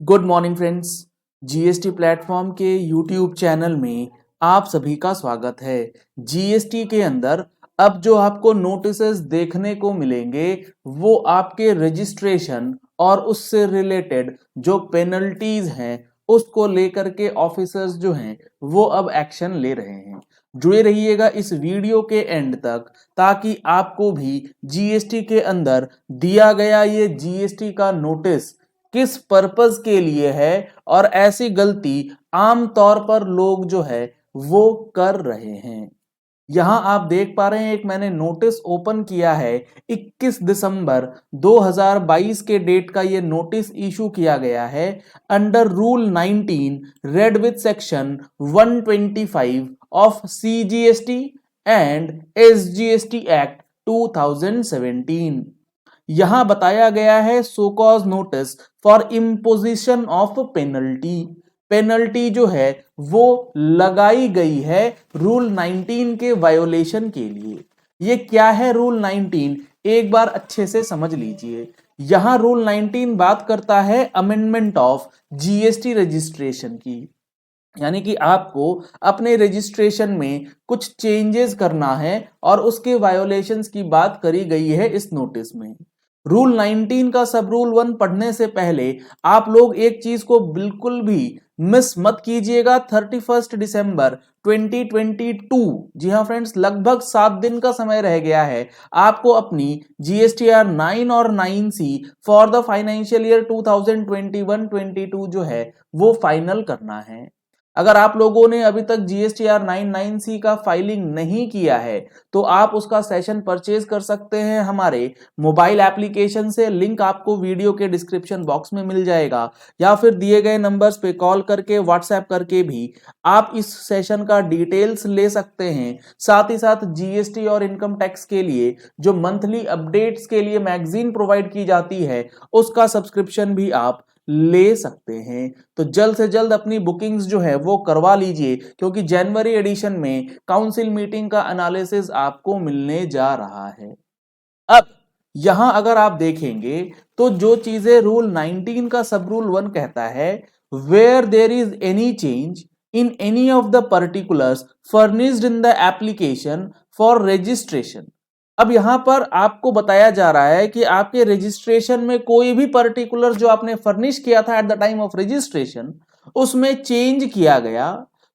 Good morning friends. GST platform के YouTube channel में आप सभी का स्वागत है। जीएसटी के अंदर अब जो आपको नोटिसेस देखने को मिलेंगे वो आपके रजिस्ट्रेशन और उससे रिलेटेड जो पेनल्टीज हैं उसको लेकर के ऑफिसर्स जो हैं वो अब एक्शन ले रहे हैं। जुड़े रहिएगा इस वीडियो के एंड तक ताकि आपको भी जीएसटी के अंदर दिया गया ये जीएसटी का नोटिस किस पर्पस के लिए है और ऐसी गलती आम तौर पर लोग जो है वो कर रहे हैं। यहां आप देख पा रहे हैं एक मैंने नोटिस ओपन किया है। 21 दिसंबर 2022 के डेट का ये नोटिस इशू किया गया है under rule 19 read with section 125 of CGST and SGST act 2017। यहां बताया गया है show cause notice for imposition of penalty. Penalty जो है वो लगाई गई है रूल 19 के वायोलेशन के लिए। ये क्या है रूल 19, एक बार अच्छे से समझ लीजिए। यहां रूल 19 बात करता है अमेंडमेंट ऑफ जीएसटी रजिस्ट्रेशन की, यानी कि आपको अपने रजिस्ट्रेशन में कुछ चेंजेस करना है और उसके वायोलेशंस की बात करी गई है इस नोटिस में। रूल 19 का सब रूल 1 पढ़ने से पहले आप लोग एक चीज को बिल्कुल भी मिस मत कीजिएगा। 31 दिसंबर 2022, जी हाँ फ्रेंड्स, लगभग 7 दिन का समय रह गया है आपको अपनी जीएसटीआर 9 और 9C for the financial year 2021-22 जो है वो फाइनल करना है। अगर आप लोगों ने अभी तक जीएसटीआर 99C का फाइलिंग नहीं किया है तो आप उसका सेशन परचेज कर सकते हैं हमारे मोबाइल एप्लीकेशन से। लिंक आपको वीडियो के डिस्क्रिप्शन बॉक्स में मिल जाएगा या फिर दिए गए नंबर्स पे कॉल करके व्हाट्सएप करके भी आप इस सेशन का डिटेल्स ले सकते हैं। साथ ही साथ जीएसटी और इनकम टैक्स के लिए जो मंथली अपडेट्स के लिए मैगजीन प्रोवाइड की जाती है उसका सब्सक्रिप्शन भी आप ले सकते हैं। तो जल्द से जल्द अपनी बुकिंग्स जो है वो करवा लीजिए क्योंकि जनवरी एडिशन में काउंसिल मीटिंग का एनालिसिस आपको मिलने जा रहा है। अब यहां अगर आप देखेंगे तो जो चीजें रूल 19 का सब रूल 1 कहता है, where there is any change in any of the particulars furnished in the application for registration. अब यहां पर आपको बताया जा रहा है कि आपके रजिस्ट्रेशन में कोई भी पर्टिकुलर जो आपने फर्निश किया था eight the time of registration उसमें चेंज किया गया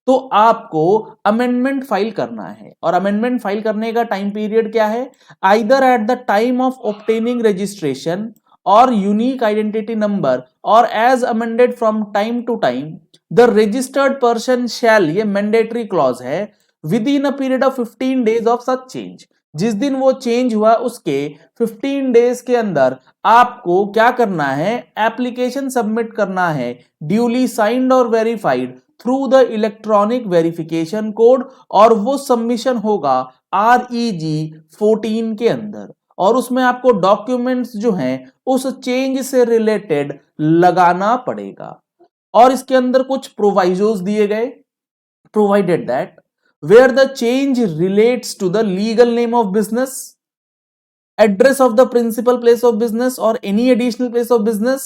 तो आपको अमेंडमेंट फाइल करना है। और अमेंडमेंट फाइल करने का टाइम पीरियड क्या है? Either at the time of obtaining registration और यूनिक आइडेंटिटी नंबर और as amended from time to time the registered person shall, ये मैंडेटरी क्लॉज है, within a period of 15 days of such change. जिस दिन वो change हुआ उसके 15 days के अंदर आपको क्या करना है? एप्लीकेशन सबमिट करना है ड्यूली साइंड और verified through the electronic verification code, और वो सबमिशन होगा REG 14 के अंदर। और उसमें आपको डॉक्यूमेंट्स जो हैं उस चेंज से रिलेटेड लगाना पड़ेगा। और इसके अंदर कुछ प्रोवाइजोस दिए गए, provided that where the change relates to the legal name of business, address of the principal place of business or any additional place of business,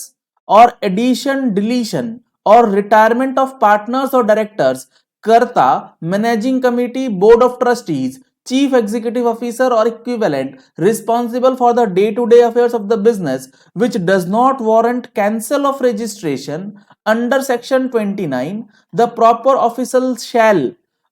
or addition, deletion or retirement of partners or directors, कर्ता, managing committee, board of trustees, chief executive officer or equivalent responsible for the day-to-day affairs of the business which does not warrant cancel of registration under section 29, the proper official shall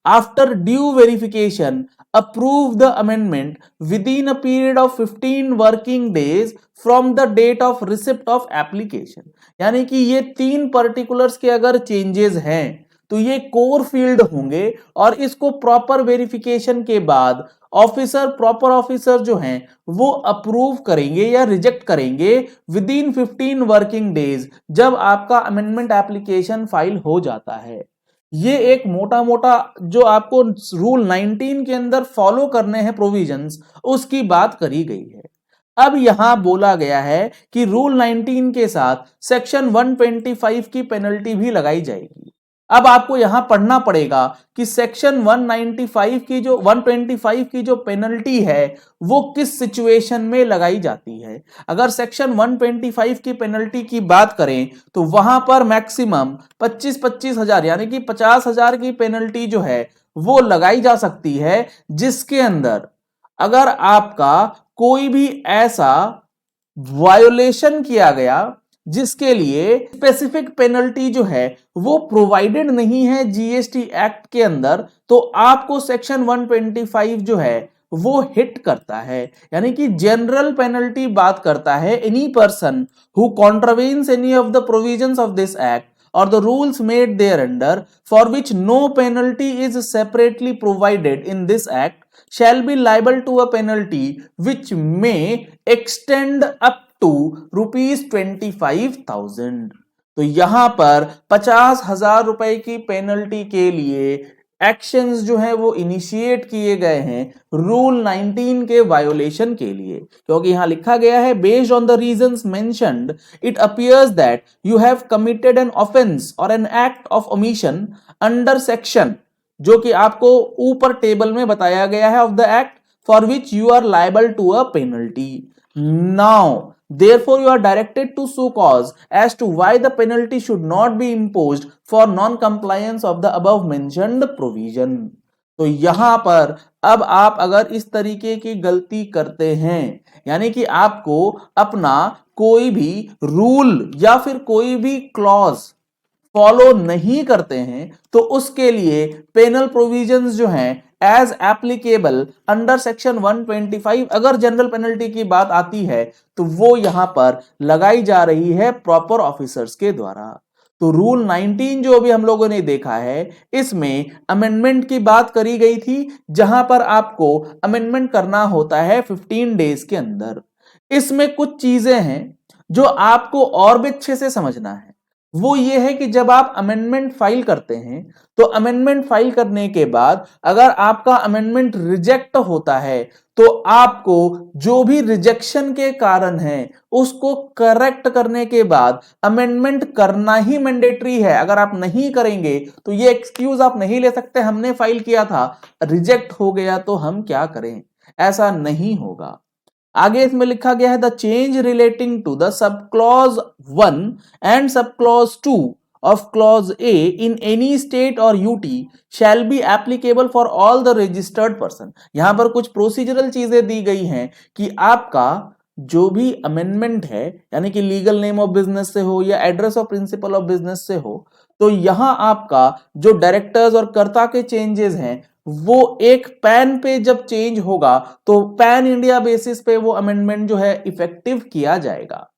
after due verification approve the amendment within a period of 15 working days from the date of receipt of application। यानी कि ये 3 particulars के अगर changes हैं तो ये core field होंगे और इसको प्रॉपर वेरिफिकेशन के बाद ऑफिसर, प्रॉपर ऑफिसर जो हैं वो अप्रूव करेंगे या रिजेक्ट करेंगे विद इन 15 वर्किंग डेज, जब आपका अमेंडमेंट एप्लीकेशन फाइल हो जाता है। ये एक मोटा मोटा जो आपको रूल 19 के अंदर फॉलो करने हैं प्रोविजंस, उसकी बात करी गई है। अब यहां बोला गया है कि रूल 19 के साथ सेक्शन 125 की पेनल्टी भी लगाई जाएगी। अब आपको यहां पढ़ना पड़ेगा कि सेक्शन 195 की जो 125 की जो पेनल्टी है वो किस सिचुएशन में लगाई जाती है। अगर सेक्शन 125 की पेनल्टी की बात करें तो वहां पर मैक्सिमम 25-25 हजार यानी कि 50,000 की पेनल्टी जो है वो लगाई जा सकती है, जिसके अंदर अगर आपका कोई भी ऐसा वायोलेशन किया गया जिसके लिए स्पेसिफिक पेनल्टी जो है वो प्रोवाइडेड नहीं है जीएसटी एक्ट के अंदर, तो आपको सेक्शन 125 जो है वो हिट करता है। यानी कि जनरल पेनल्टी बात करता है any person who contravenes any of the provisions of this act or the rules made thereunder for which no penalty is separately provided in this act shall be liable to a penalty which may extend up to ₹25,000। तो यहां पर 50,000 रुपए की penalty के लिए actions जो है वो इनिशिएट किए गए हैं रूल 19 के वायोलेशन के लिए, क्योंकि यहां लिखा गया है based on the reasons mentioned it appears that you have committed an offence और an act of omission under section, जो कि आपको ऊपर टेबल में बताया गया है of the act for which you are liable to a penalty. Now therefore you are directed to show cause as to why the penalty should not be imposed for non compliance of the above mentioned provision। तो यहां पर अब आप अगर इस तरीके की गलती करते हैं, यानी कि आपको अपना कोई भी रूल या फिर कोई भी क्लॉज फॉलो नहीं करते हैं, तो उसके लिए पेनल प्रोविजंस जो हैं एज एप्लीकेबल अंडर सेक्शन 125 अगर जनरल पेनल्टी की बात आती है तो वो यहां पर लगाई जा रही है प्रॉपर ऑफिसर्स के द्वारा। तो रूल 19 जो अभी हम लोगों ने देखा है इसमें अमेंडमेंट की बात करी गई थी, जहां पर आपको अमेंडमेंट करना होता है 15 डेज के अंदर। इसमें कुछ चीजें हैं जो आपको और भी अच्छे से समझना है। वो ये है कि जब आप अमेंडमेंट फाइल करते हैं तो अमेंडमेंट फाइल करने के बाद अगर आपका अमेंडमेंट रिजेक्ट होता है तो आपको जो भी रिजेक्शन के कारण है उसको करेक्ट करने के बाद अमेंडमेंट करना ही मैंडेटरी है। अगर आप नहीं करेंगे तो ये एक्सक्यूज आप नहीं ले सकते हमने फाइल किया था, रिजेक्ट हो गया तो हम क्या करें, ऐसा नहीं होगा। आगे इसमें लिखा गया है the change relating to the sub clause 1 and sub clause 2 of clause A in any state or UT shall be applicable for all the registered person। यहां पर कुछ प्रोसीजरल चीजें दी गई हैं कि आपका जो भी अमेंडमेंट है यानी कि लीगल नेम ऑफ बिजनेस से हो या address of principle of business से हो, तो यहां आपका जो डायरेक्टर्स और कर्ता के चेंजेस हैं वो एक पैन पे जब चेंज होगा तो पैन इंडिया बेसिस पे वो अमेंडमेंट जो है इफेक्टिव किया जाएगा।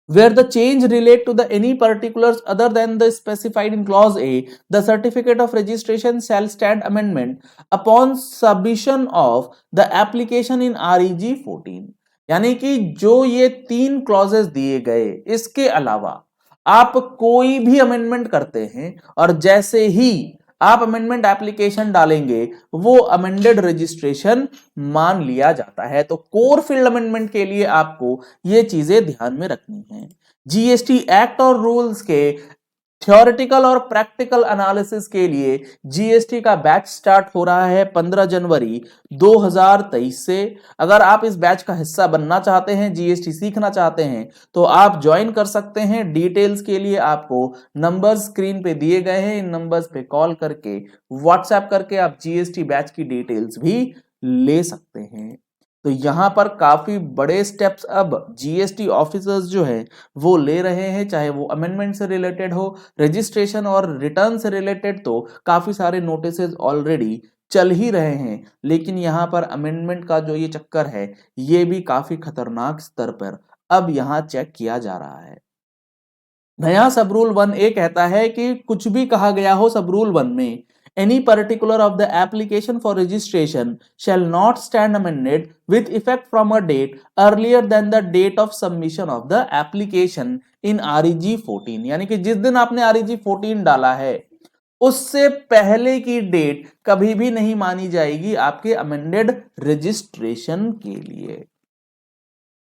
Where the change relate to the any particulars other than the specified in clause A, the certificate of registration shall stand amendment upon submission of the application in REG 14। यानी कि जो ये 3 clauses दिए गए इसके अलावा आप कोई भी अमेंडमेंट करते हैं और जैसे ही आप अमेंडमेंट एप्लीकेशन डालेंगे वो अमेंडेड रजिस्ट्रेशन मान लिया जाता है। तो कोर फील्ड अमेंडमेंट के लिए आपको ये चीजें ध्यान में रखनी है। जीएसटी एक्ट और रूल्स के थ्योरेटिकल और प्रैक्टिकल एनालिसिस के लिए जीएसटी का बैच स्टार्ट हो रहा है 15 जनवरी 2023 से। अगर आप इस बैच का हिस्सा बनना चाहते हैं, जीएसटी सीखना चाहते हैं, तो आप ज्वाइन कर सकते हैं। डिटेल्स के लिए आपको नंबर्स स्क्रीन पे दिए गए हैं, इन नंबर्स पे कॉल करके व्हाट्सएप करके आप जीएसटी बैच की डिटेल्स भी ले सकते हैं। तो यहां पर काफी बड़े स्टेप्स अब जीएसटी ऑफिसर्स जो है वो ले रहे हैं, चाहे वो अमेंडमेंट से रिलेटेड हो, रजिस्ट्रेशन और रिटर्न से रिलेटेड, तो काफी सारे नोटिसेस ऑलरेडी चल ही रहे हैं। लेकिन यहां पर अमेंडमेंट का जो ये चक्कर है ये भी काफी खतरनाक स्तर पर अब यहां चेक किया जा रहा है। नया सब रूल 1A कहता है कि कुछ भी कहा गया हो सब रूल 1 में, any particular of the application for registration shall not stand amended with effect from a date earlier than the date of submission of the application in REG 14। यानी कि जिस दिन आपने REG 14 डाला है उससे पहले की डेट कभी भी नहीं मानी जाएगी आपके अमेंडेड रजिस्ट्रेशन के लिए।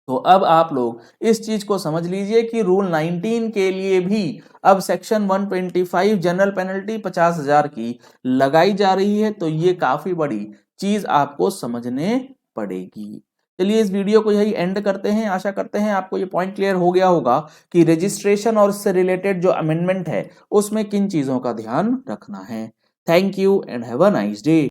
तो अब आप लोग इस चीज को समझ लीजिए कि रूल 19 के लिए भी अब सेक्शन 125 जनरल पेनल्टी 50,000 की लगाई जा रही है। तो ये काफी बड़ी चीज आपको समझने पड़ेगी। चलिए इस वीडियो को यही एंड करते हैं। आशा करते हैं आपको ये पॉइंट क्लियर हो गया होगा कि रजिस्ट्रेशन और उससे रिलेटेड जो अमेंडमेंट है उसमें किन चीजों का ध्यान रखना है। Thank you and have a nice day.